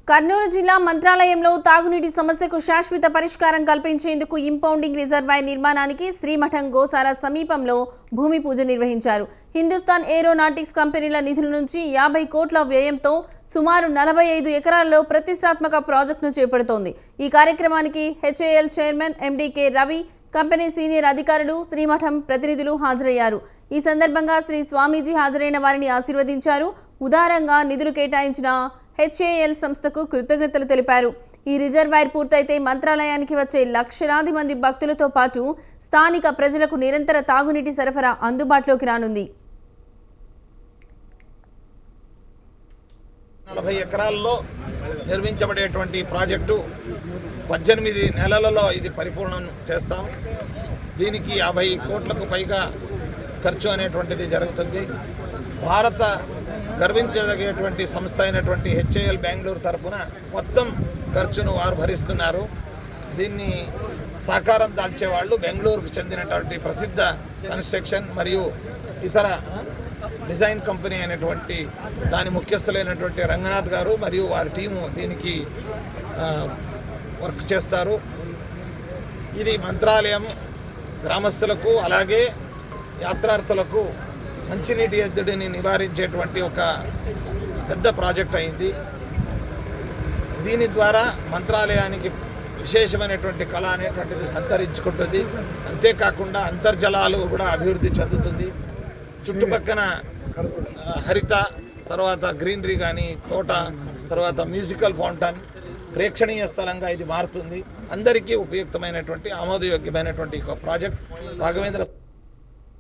కర్నూలు జిల్లా మంత్రాలయంలో తాగునీటి సమస్యకు శాశ్వత పరిష్కారం కల్పించేందుకు ఇంపౌండింగ్ రిజర్వాయర్ నిర్మాణానికి శ్రీమఠం గోశాల సమీపంలో భూమి పూజ నిర్వహించారు. హిందుస్థాన్ ఏరోనాటిక్స్ కంపెనీల నిధుల నుంచి 50 కోట్ల వ్యయంతో సుమారు 45 ఎకరాల్లో ప్రతిష్టాత్మక ప్రాజెక్టును చేపడుతోంది. ఈ కార్యక్రమానికి HAL chairman MD K Ravi, company senior అధికారులు, శ్రీమఠం ప్రతినిధులు హాజరయ్యారు. ఈ సందర్భంగా శ్రీ స్వామీజీ హాజరైన వారిని ఆశీర్వదించారు. ఉదారంగా నిధులు కేటాయించిన హెచ్ఏఎల్ సంస్థకు కృతజ్ఞతలు తెలిపారు. ఈ రిజర్వాయర్ పూర్తయితే మంత్రాలయానికి వచ్చే లక్షలాది మంది భక్తులతో పాటు స్థానిక ప్రజలకు నిరంతర తాగునీటి సరఫరా అందుబాటులోకి రానుంది. 40 ఎకరాల్లో నిర్మించబడేటువంటి ప్రాజెక్టు 18 నెలలలో ఇది పరిపూర్ణం చేస్తాం. దీనికి 50 కోట్లకు పైగా ఖర్చు అనేటువంటిది జరుగుతుంది. భారత గర్వించదగేటువంటి సంస్థ అయినటువంటి హెచ్ఏఎల్ బెంగళూరు తరఫున మొత్తం ఖర్చును వారు భరిస్తున్నారు. దీన్ని సహకారం దాల్చేవాళ్ళు బెంగళూరుకు చెందినటువంటి ప్రసిద్ధ కన్స్ట్రక్షన్ మరియు ఇతర డిజైన్ కంపెనీ అయినటువంటి దాని ముఖ్యస్థులైనటువంటి రంగనాథ్ గారు మరియు వారి టీము దీనికి వర్క్ చేస్తారు. ఇది మంత్రాలయం గ్రామస్తులకు అలాగే యాత్రార్థులకు మంచినీటి ఎద్దడిని నివారించేటువంటి ఒక పెద్ద ప్రాజెక్ట్ అయింది. దీని ద్వారా మంత్రాలయానికి విశేషమైనటువంటి కళ అనేటువంటిది సంతరించుకుంటుంది. అంతేకాకుండా అంతర్జలాలు కూడా అభివృద్ధి చెందుతుంది. చుట్టుపక్కన హరిత, తర్వాత గ్రీనరీ కానీ తోట, తర్వాత మ్యూజికల్ ఫౌంటైన్, ప్రేక్షణీయ స్థలంగా ఇది మారుతుంది. అందరికీ ఉపయుక్తమైనటువంటి ఆమోదయోగ్యమైనటువంటి ఒక ప్రాజెక్ట్. రాఘవేంద్ర